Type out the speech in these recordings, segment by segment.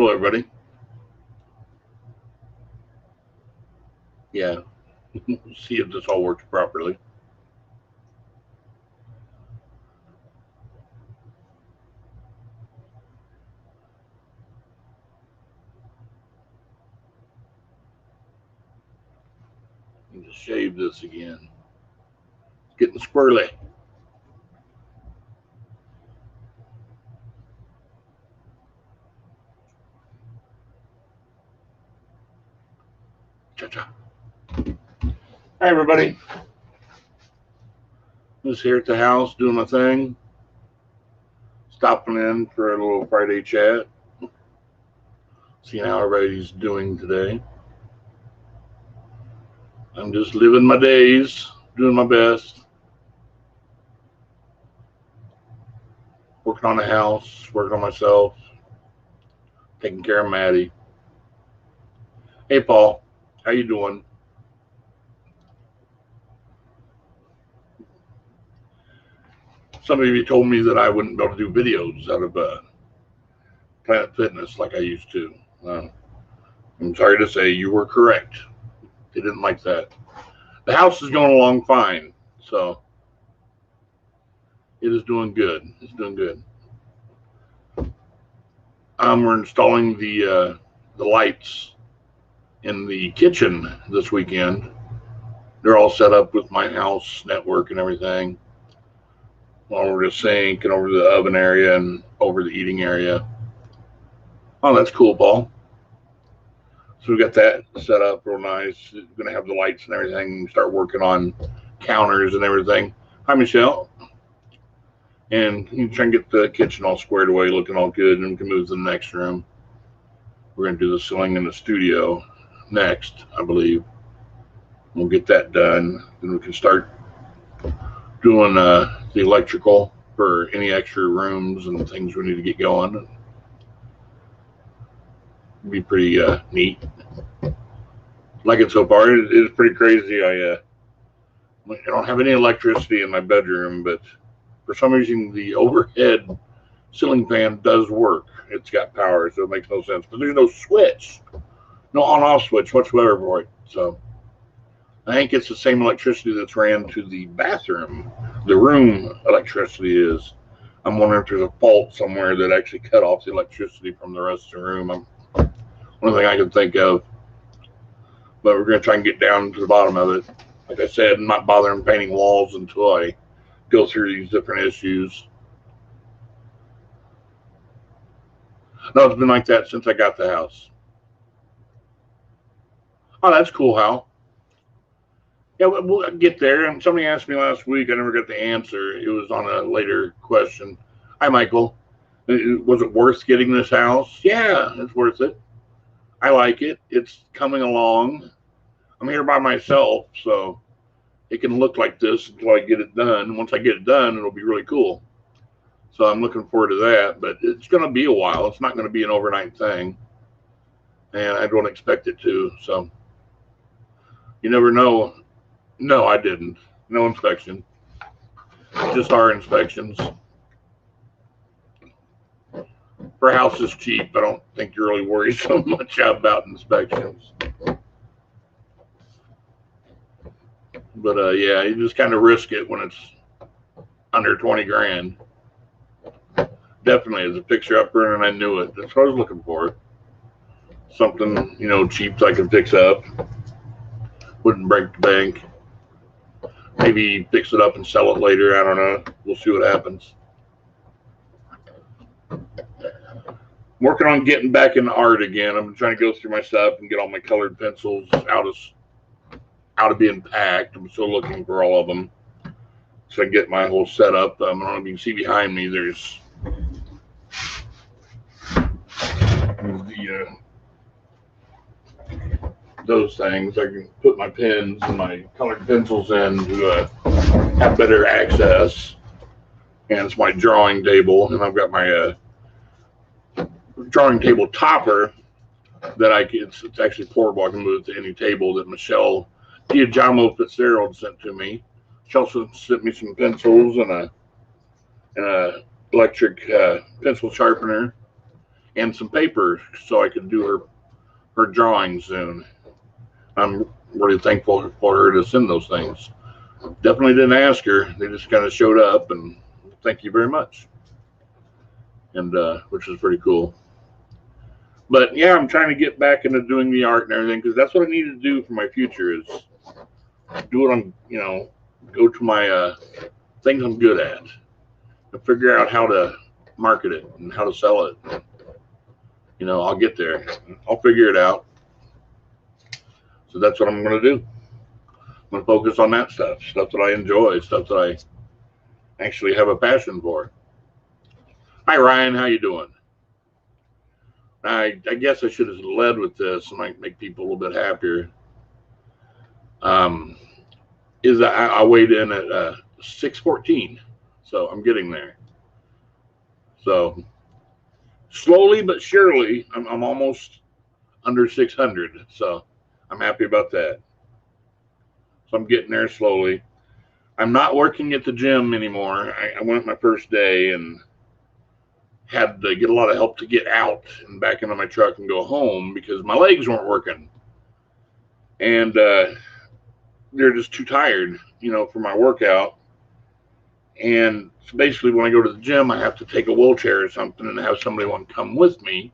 Hello, everybody. Yeah, see if this all works properly. And just shave this again. It's getting squirrely. Cha-cha. Hi, everybody. Just here at the house doing my thing. Stopping in for a little Friday chat. Seeing how everybody's doing today. I'm just living my days, doing my best. Working on the house, working on myself, taking care of Maddie. Hey, Paul, how you doing? Some of you told me that I wouldn't be able to do videos out of Planet Fitness like I used to. I'm sorry to say you were correct. They didn't like that. The house is going along fine, so it is doing good. It's doing good. We're installing the lights in the kitchen this weekend. They're all set up with my house network and everything. Over the sink and over the oven area and over the eating area. Oh, that's cool, Paul. So we got that set up real nice. We're gonna have the lights and everything. Start working on counters and everything. Hi, Michelle. And you try and get the kitchen all squared away, looking all good, and we can move to the next room. We're gonna do the ceiling in the studio next, I believe. We'll get that done, then we can start doing the electrical for any extra rooms and things we need to get going. It'd be pretty neat. Like it so far. It's pretty crazy. I don't have any electricity in my bedroom, but for some reason the overhead ceiling fan does work. It's got power, so it makes no sense. But there's no switch, no on-off switch whatsoever for it. So I think it's the same electricity that's ran to the bathroom. The room electricity is. I'm wondering if there's a fault somewhere that actually cut off the electricity from the rest of the room. One thing I can think of. But we're going to try and get down to the bottom of it. Like I said, I'm not bothering painting walls until I go through these different issues. No, it's been like that since I got the house. Oh, that's cool, Hal. Yeah, we'll get there. And somebody asked me last week. I never got the answer. It was on a later question. Hi, Michael. Was it worth getting this house? Yeah, it's worth it. I like it. It's coming along. I'm here by myself, so it can look like this until I get it done. Once I get it done, it'll be really cool. So I'm looking forward to that. But it's going to be a while. It's not going to be an overnight thing. And I don't expect it to. So you never know. No, I didn't. No inspection. Just our inspections. For houses cheap, I don't think you really worry so much about inspections. But yeah, you just kind of risk it when it's under 20 grand. Definitely, as a fixer upper, and I knew it. That's what I was looking for. Something, cheap that I can fix up. Wouldn't break the bank. Maybe fix it up and sell it later. I don't know. We'll see what happens. Working on getting back into art again. I'm trying to go through my stuff and get all my colored pencils out of being packed. I'm still looking for all of them. So I get my whole setup. I don't know if you can see behind me. There's those things. I can put my pens and my colored pencils in to have better access. And it's my drawing table, and I've got my drawing table topper that it's actually portable. I can move it to any table that Michelle Diajamo Fitzgerald sent to me. She also sent me some pencils and a electric pencil sharpener. and some paper so I could do her drawings soon. I'm really thankful for her to send those things. Definitely didn't ask her. They just kind of showed up and thank you very much. And which is pretty cool. But yeah, I'm trying to get back into doing the art and everything because that's what I need to do for my future is do it on, go to my things I'm good at and figure out how to market it and how to sell it. I'll get there. I'll figure it out. So that's what I'm going to do. I'm going to focus on that stuff that I enjoy, stuff that I actually have a passion for. Hi, Ryan. How you doing? I guess I should have led with this. It might make people a little bit happier. I weighed in at 614, so I'm getting there. So slowly but surely, I'm almost under 600. So I'm happy about that. So I'm getting there slowly. I'm not working at the gym anymore. I went my first day and had to get a lot of help to get out and back into my truck and go home because my legs weren't working. And they're just too tired, for my workout. And so basically when I go to the gym, I have to take a wheelchair or something and have somebody want to come with me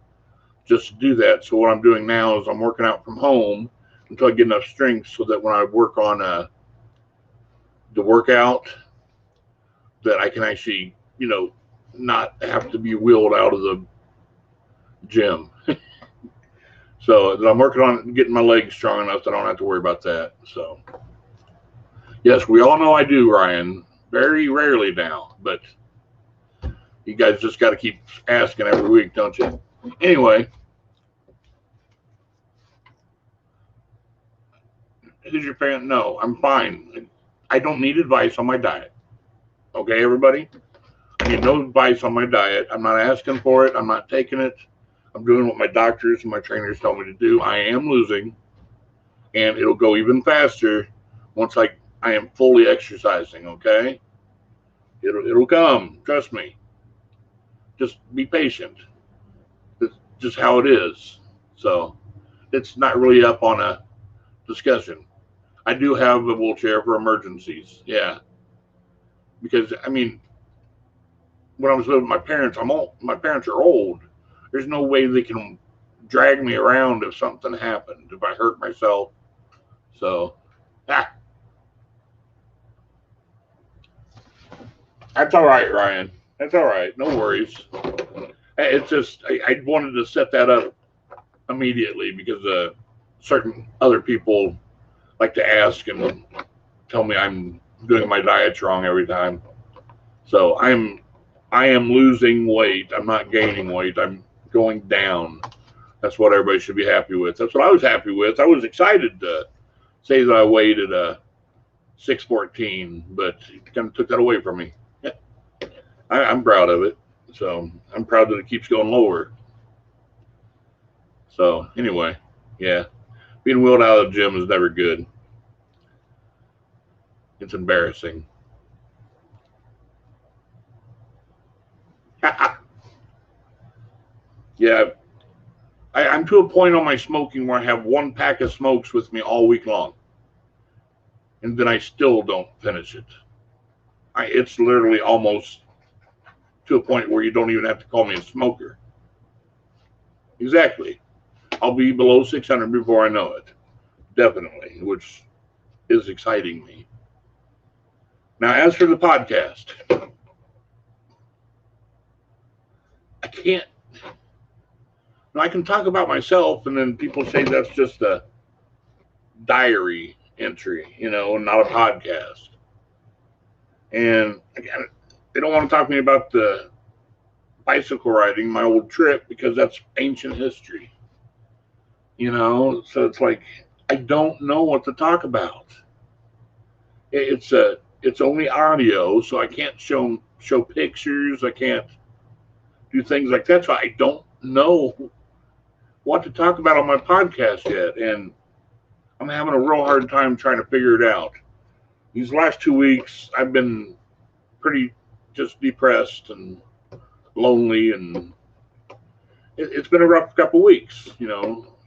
just to do that. So what I'm doing now is I'm working out from home until I get enough strength so that when I work on the workout that I can actually, not have to be wheeled out of the gym. So I'm working on getting my legs strong enough that I don't have to worry about that. So yes, we all know I do, Ryan. Very rarely now, but you guys just got to keep asking every week, don't you? Anyway, is your parent? No, I'm fine. I don't need advice on my diet. Okay, everybody? I need no advice on my diet. I'm not asking for it. I'm not taking it. I'm doing what my doctors and my trainers tell me to do. I am losing, and it'll go even faster once I am fully exercising, okay? It'll come. Trust me. Just be patient. It's just how it is. So it's not really up on a discussion. I do have a wheelchair for emergencies. Yeah. Because, when I was living with my parents, my parents are old. There's no way they can drag me around if something happened, if I hurt myself. So, that's all right, Ryan. That's all right. No worries. It's just, I wanted to set that up immediately because certain other people like to ask and tell me I'm doing my diet wrong every time. So I am losing weight. I'm not gaining weight. I'm going down. That's what everybody should be happy with. That's what I was happy with. I was excited to say that I weighed at 614, but it kind of took that away from me. I'm proud of it. So I'm proud that it keeps going lower. So anyway, yeah, being wheeled out of the gym is never good. It's embarrassing. Yeah, I'm to a point on my smoking where I have one pack of smokes with me all week long, and then I still don't finish it. It's literally almost to a point where you don't even have to call me a smoker. Exactly. I'll be below 600 before I know it. Definitely, which is exciting me. Now, as for the podcast, I can't. I can talk about myself, and then people say that's just a diary entry, not a podcast. And again, they don't want to talk to me about the bicycle riding, my old trip, because that's ancient history. So it's like I don't know what to talk about. It's only audio, so I can't show pictures. I can't do things like that. So I don't know what to talk about on my podcast yet, and I'm having a real hard time trying to figure it out. These last 2 weeks, I've been pretty just depressed and lonely, and it's been a rough couple weeks,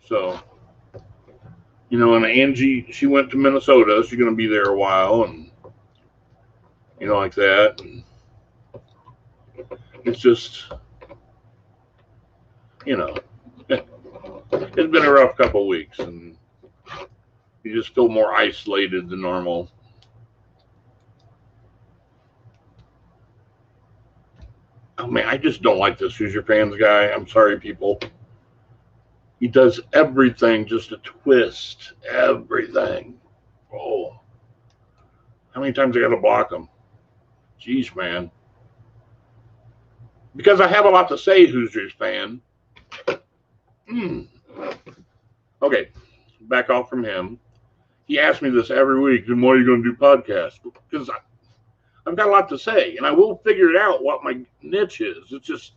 so, and Angie, she went to Minnesota. She's going to be there a while, and, like that. And it's just, it's been a rough couple weeks, and you just feel more isolated than normal. Oh man, I just don't like this Who's Your Fans guy. I'm sorry, people. He does everything just a twist. Everything. Oh. How many times I got to block him? Jeez, man. Because I have a lot to say, Hoosiers fan. Okay, back off from him. He asks me this every week, then why are you going to do podcasts? Because I've got a lot to say, and I will figure it out what my niche is. It's just,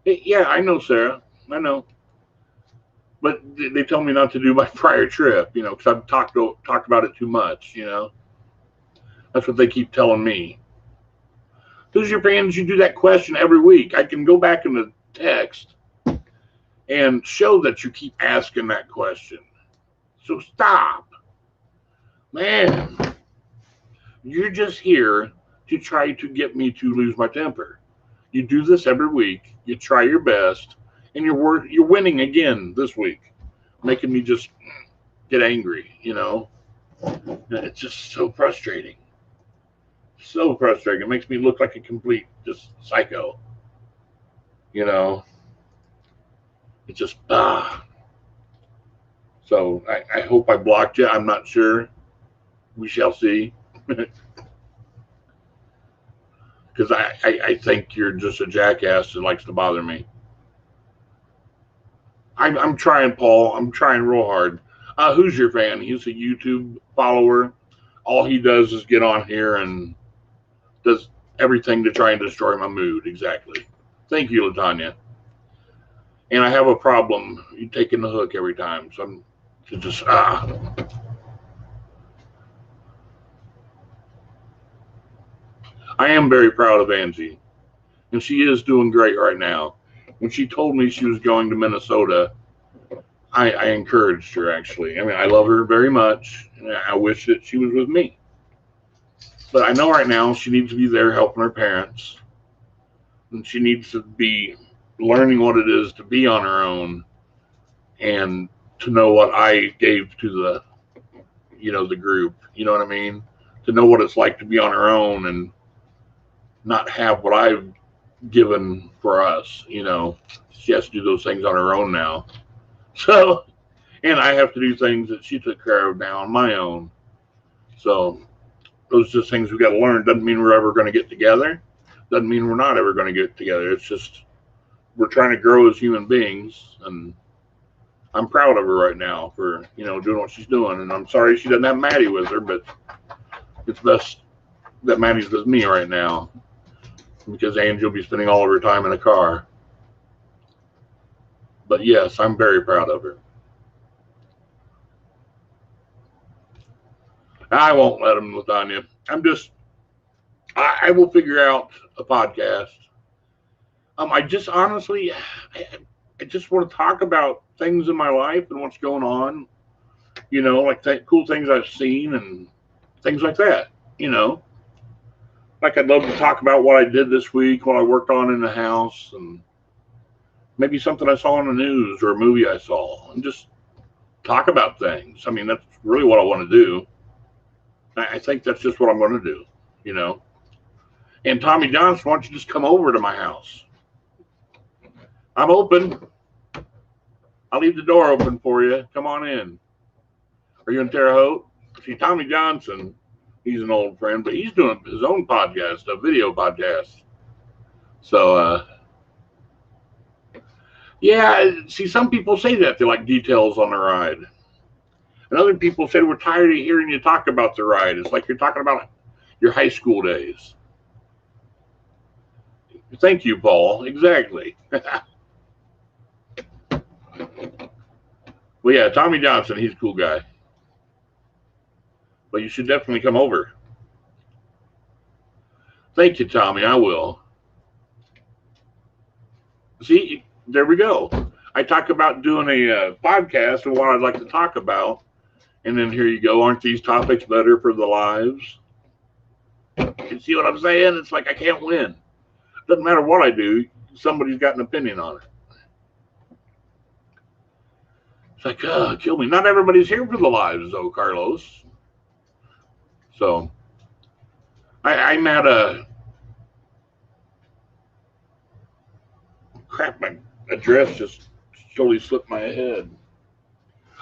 yeah, I know, Sarah. I know. But they tell me not to do my prior trip, because I've talked about it too much, That's what they keep telling me. Who's your fans? You do that question every week. I can go back in the text and show that you keep asking that question. So stop. Man, you're just here to try to get me to lose my temper. You do this every week. You try your best, and you're winning again this week, making me just get angry. It's just so frustrating. So frustrating. It makes me look like a complete just psycho. It's just So I hope I blocked you. I'm not sure. We shall see. Because I think you're just a jackass that likes to bother me. I'm trying, Paul. I'm trying real hard. Who's your fan? He's a YouTube follower. All he does is get on here and does everything to try and destroy my mood. Exactly. Thank you, LaTanya. And I have a problem. You taking the hook every time. So I'm just I am very proud of Angie, and she is doing great right now. When she told me she was going to Minnesota, I encouraged her, actually. I mean, I love her very much, and I wish that she was with me. But I know right now she needs to be there helping her parents, and she needs to be learning what it is to be on her own and to know what I gave to the group. You know what I mean? To know what it's like to be on her own and not have what I've given for us. She has to do those things on her own now. So, and I have to do things that she took care of now on my own. So those are just things we got to learn. Doesn't mean we're ever going to get together. Doesn't mean we're not ever going to get together. It's just we're trying to grow as human beings, and I'm proud of her right now for doing what she's doing. And I'm sorry she doesn't have Maddie with her, but it's best that Maddie's with me right now, because Angie will be spending all of her time in a car. But yes, I'm very proud of her. I won't let him, LaTanya. I will figure out a podcast. I just honestly, I just want to talk about things in my life and what's going on, like cool things I've seen and things like that, Like I'd love to talk about what I did this week, what I worked on in the house, and maybe something I saw on the news or a movie I saw, and just talk about things. I mean, that's really what I want to do. I think that's just what I'm going to do, And Tommy Johnson, why don't you just come over to my house? I'm open. I'll leave the door open for you. Come on in. Are you in Terre Haute? See, Tommy Johnson, he's an old friend, but he's doing his own podcast, a video podcast. So, yeah, see, some people say that. They like details on the ride. And other people say, we're tired of hearing you talk about the ride. It's like you're talking about your high school days. Thank you, Paul. Exactly. Well, yeah, Tommy Johnson, he's a cool guy. But you should definitely come over. Thank you, Tommy. I will. See, there we go. I talk about doing a podcast and what I'd like to talk about, and then here you go. Aren't these topics better for the lives? You see what I'm saying? It's like I can't win. Doesn't matter what I do, somebody's got an opinion on it. It's like, kill me. Not everybody's here for the lives, though, Carlos. So, I'm at a crap. My address just totally slipped my head.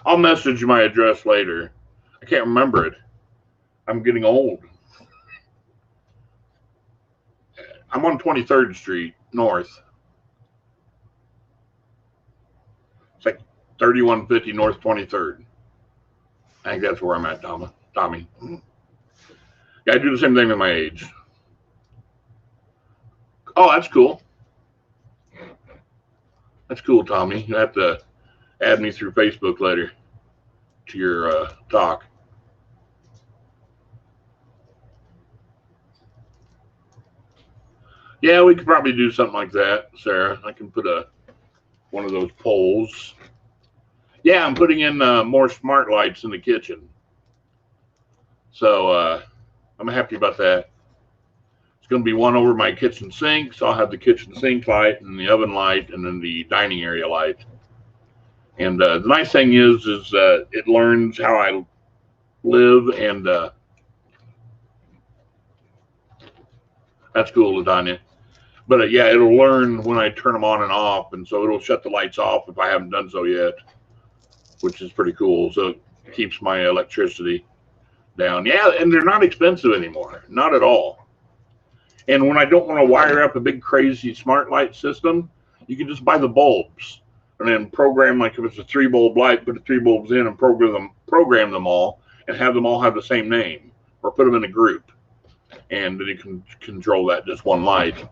I'll message you my address later. I can't remember it. I'm getting old. I'm on 23rd Street North. It's like 3150 North 23rd. I think that's where I'm at, Tommy. Yeah, I do the same thing with my age. Oh, that's cool. That's cool, Tommy. You have to add me through Facebook later to your talk. Yeah, we could probably do something like that, Sarah. I can put one of those poles. Yeah, I'm putting in more smart lights in the kitchen. So I'm happy about that. It's going to be one over my kitchen sink. So I'll have the kitchen sink light and the oven light and then the dining area light. And the nice thing is it learns how I live, and that's cool, LaTanya. But yeah, it'll learn when I turn them on and off, and so it'll shut the lights off if I haven't done so yet, which is pretty cool. So it keeps my electricity down. Yeah, and they're not expensive anymore, not at all. And when I don't want to wire up a big crazy smart light system, you can just buy the bulbs and then program, like if it's a 3-bulb light, put the 3 bulbs in and program them all and have them all have the same name, or put them in a group, and then you can control that just one light.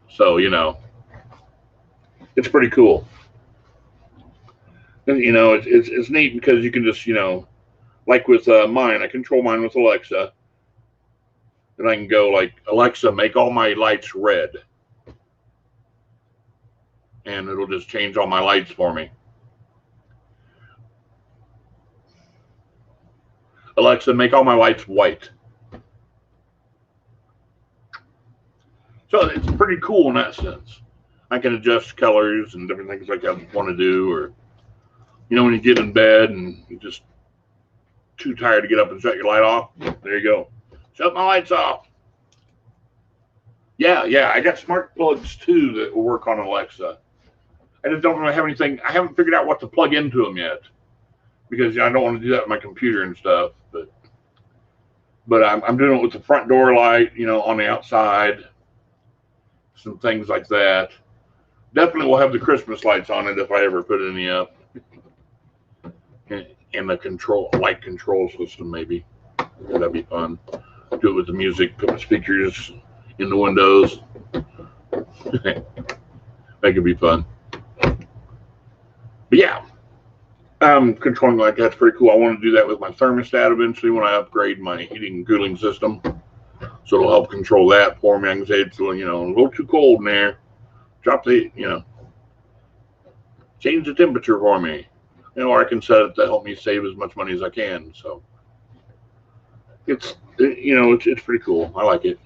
So, it's pretty cool. And, it's neat because you can just, like with mine, I control mine with Alexa. And I can go like, Alexa, make all my lights red. And it'll just change all my lights for me. Alexa, make all my lights white. So it's pretty cool in that sense. I can adjust colors and different things like I want to do. Or, when you get in bed and you're just too tired to get up and shut your light off, there you go. Shut my lights off. Yeah, I got smart plugs too that will work on Alexa. I just don't really have anything. I haven't figured out what to plug into them yet because I don't want to do that with my computer and stuff. But I'm doing it with the front door light, on the outside, some things like that. Definitely will have the Christmas lights on it if I ever put any up. And the light control system, maybe. That'd be fun. Do it with the music, put the speakers in the windows. That could be fun. But yeah, controlling like that's pretty cool. I want to do that with my thermostat eventually when I upgrade my heating and cooling system. So it'll help control that for me. I can say it's a little too cold in there. Drop the, change the temperature for me. Or I can set it to help me save as much money as I can. So it's pretty cool. I like it.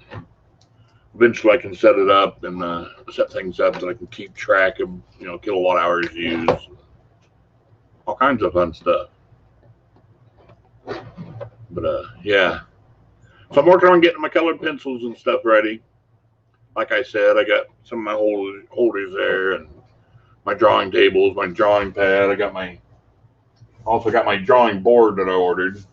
Eventually I can set it up and set things up so I can keep track of, kilowatt hours used. All kinds of fun stuff. But yeah. So I'm working on getting my colored pencils and stuff ready. Like I said, I got some of my holders there and my drawing tables, my drawing pad. I also got my drawing board that I ordered.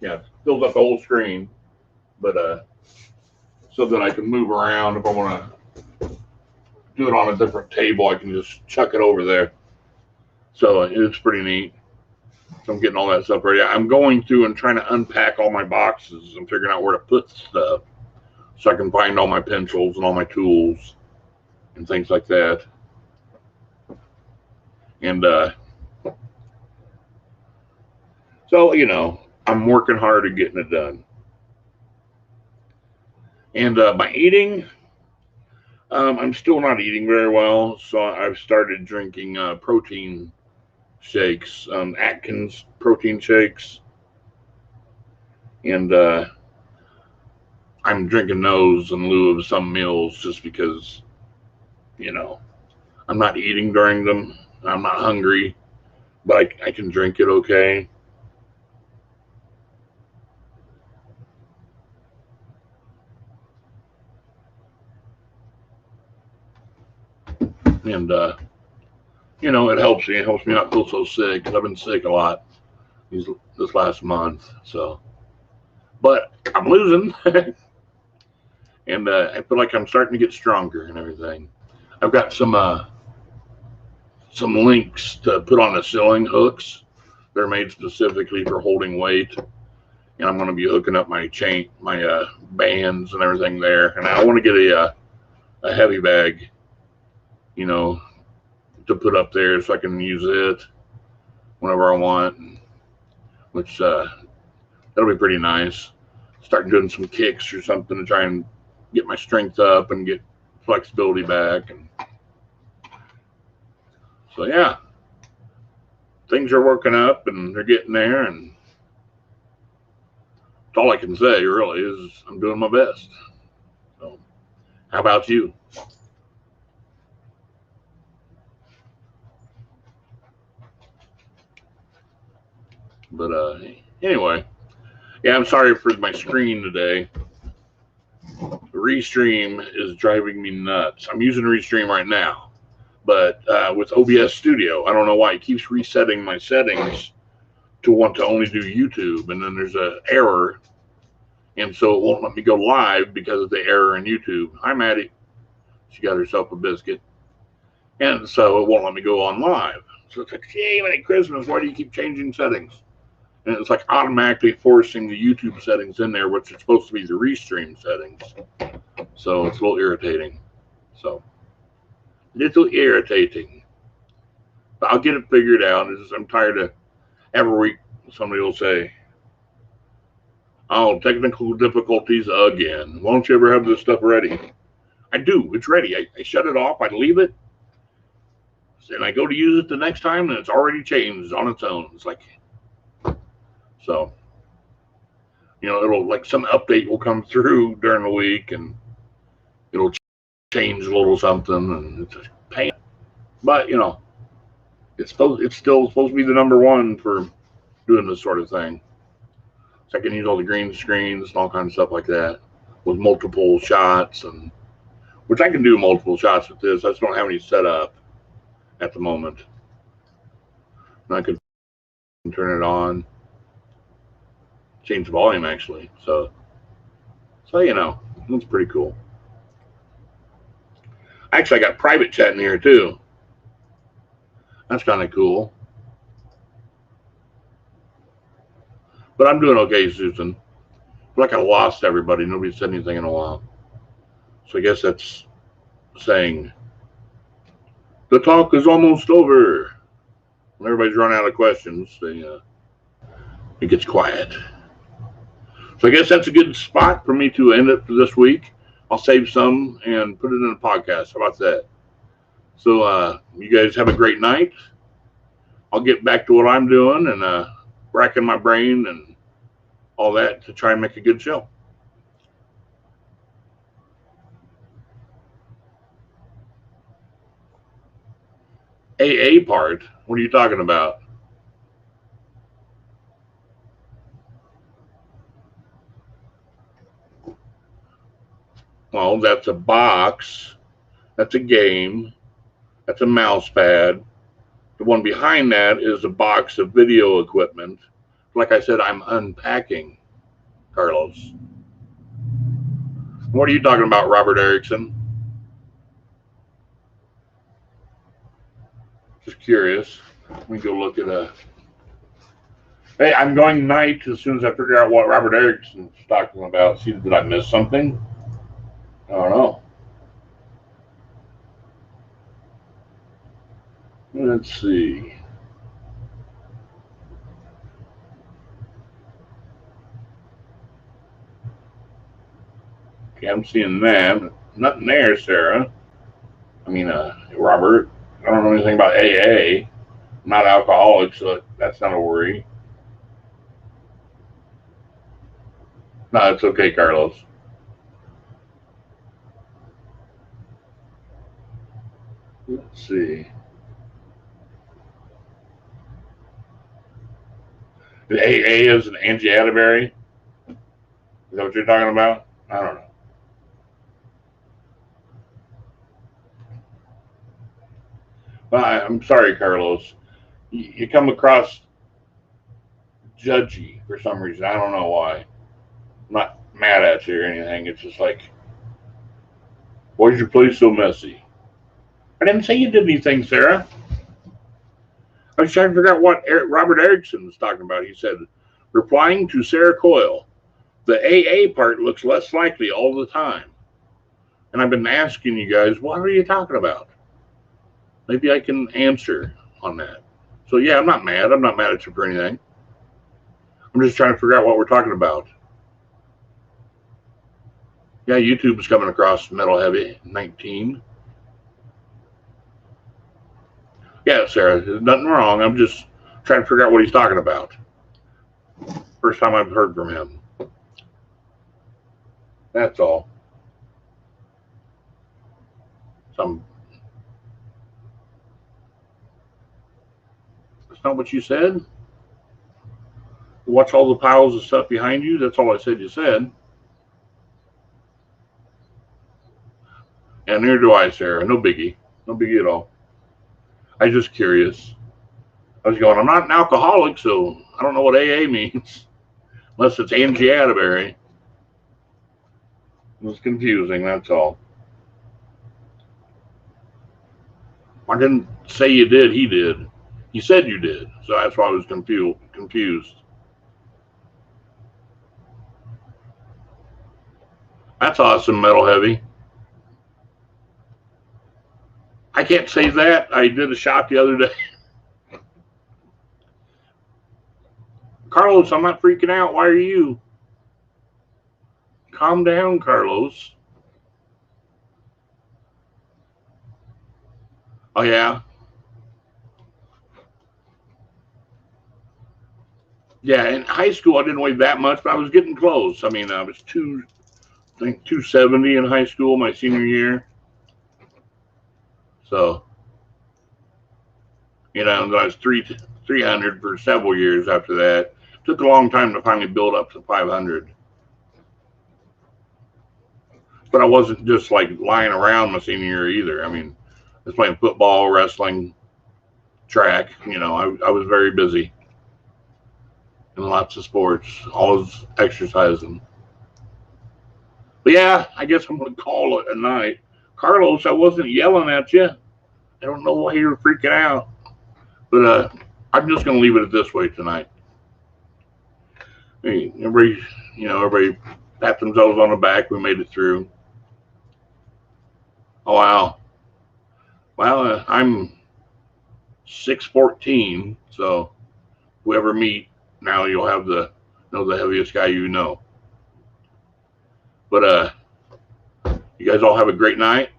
Yeah, fills up the whole screen, but so that I can move around. If I want to do it on a different table, I can just chuck it over there. So it's pretty neat. So I'm getting all that stuff ready. I'm going through and trying to unpack all my boxes. I'm figuring out where to put stuff so I can find all my pencils and all my tools and things like that. And so, I'm working hard at getting it done. And my eating, I'm still not eating very well, so I've started drinking protein shakes, Atkins protein shakes, and I'm drinking those in lieu of some meals just because, you know, I'm not eating during them. I'm not hungry, but I can drink it okay. And, it helps me. It helps me not feel so sick because I've been sick a lot this last month. So, but I'm losing, and I feel like I'm starting to get stronger and everything. I've got some links to put on the ceiling hooks. They're made specifically for holding weight, and I'm going to be hooking up my chain, my bands and everything there. And I want to get a heavy bag, you know, to put up there so I can use it whenever I want, which that'll be pretty nice. Start doing some kicks or something to try and get my strength up and get flexibility back. And so, yeah, things are working up and they're getting there. And that's all I can say, really, is I'm doing my best. So, how about you? But anyway, yeah, I'm sorry for my screen today. Restream is driving me nuts. I'm using Restream right now, but with OBS Studio, I don't know why it keeps resetting my settings to want to only do YouTube, and then there's an error, and so it won't let me go live because of the error in YouTube. Hi, Maddie. She got herself a biscuit, and so it won't let me go on live. So it's like, hey, Merry Christmas. Why do you keep changing settings? And it's like automatically forcing the YouTube settings in there, which is supposed to be the Restream settings. So it's a little irritating. So, little irritating. But I'll get it figured out. I'm tired of every week somebody will say, oh, technical difficulties again. Why don't you ever have this stuff ready? I do. It's ready. I shut it off. I leave it. And I go to use it the next time, and it's already changed on its own. It's like, so, it'll like some update will come through during the week, and it'll change a little something, and it's a pain. But it's still supposed to be the number one for doing this sort of thing. So I can use all the green screens and all kinds of stuff like that with multiple shots, and which I can do multiple shots with this. I just don't have any set up at the moment. And I can turn it on, change the volume actually. So it's pretty cool. Actually, I got private chat in here too. That's kind of cool. But I'm doing okay, Susan. I feel like I lost everybody. Nobody said anything in a while. So I guess that's saying the talk is almost over. When everybody's run out of questions, it gets quiet. So I guess that's a good spot for me to end it for this week. I'll save some and put it in a podcast. How about that? So you guys have a great night. I'll get back to what I'm doing and racking my brain and all that to try and make a good show. AA part? What are you talking about? Well, that's a box. That's a game. That's a mouse pad. The one behind that is a box of video equipment. Like I said, I'm unpacking, Carlos. What are you talking about, Robert Erickson? Just curious. Let me go look at a. Hey, I'm going night as soon as I figure out what Robert Erickson's talking about. See, did I miss something? I don't know. Let's see. Okay, I'm seeing that. Nothing there, Sarah. I mean, Robert. I don't know anything about AA. I'm not alcoholic, so that's not a worry. No, it's okay, Carlos. Let's see. The AA is an Angie Atterbury. Is that what you're talking about? I don't know. Well, I'm sorry, Carlos. You come across judgy for some reason. I don't know why. I'm not mad at you or anything. It's just like, why is your place so messy? I didn't say you did anything, Sarah. I was trying to figure out what Robert Erickson was talking about. He said, replying to Sarah Coyle, the AA part looks less likely all the time. And I've been asking you guys, what are you talking about? Maybe I can answer on that. So, yeah, I'm not mad. I'm not mad at you for anything. I'm just trying to figure out what we're talking about. Yeah, YouTube is coming across Metal Heavy 19. Yeah, Sarah, there's nothing wrong. I'm just trying to figure out what he's talking about. First time I've heard from him. That's all. That's not what you said. Watch all the piles of stuff behind you. That's all I said you said. And neither do I, Sarah. No biggie. No biggie at all. I was just curious. I was going, I'm not an alcoholic, so I don't know what AA means. Unless it's Angie Atterbury. It was confusing, that's all. I didn't say you did, he did. He said you did, so that's why I was confused. That's awesome, Metal Heavy. I can't say that. I did a shot the other day. Carlos, I'm not freaking out. Why are you? Calm down, Carlos. Oh, yeah? Yeah, in high school, I didn't weigh that much, but I was getting close. I mean, I was I think 270 in high school my senior year. So, you know, I was 300 for several years after that. Took a long time to finally build up to 500. But I wasn't just like lying around my senior year either. I mean, I was playing football, wrestling, track. You know, I was very busy in lots of sports, always exercising. But yeah, I guess I'm going to call it a night. Carlos, I wasn't yelling at you. I don't know why you were freaking out. But I'm just going to leave it at this way tonight. Hey, everybody pat themselves on the back. We made it through. Oh, wow. Well, I'm 6'14", so whoever meet, now you'll have the heaviest guy you know. But you guys all have a great night.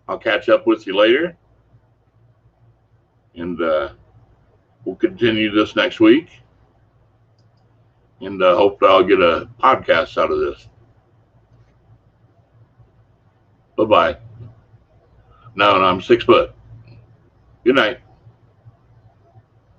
I'll catch up with you later. And we'll continue this next week. And hope I'll get a podcast out of this. Bye-bye. No, I'm 6 foot. Good night.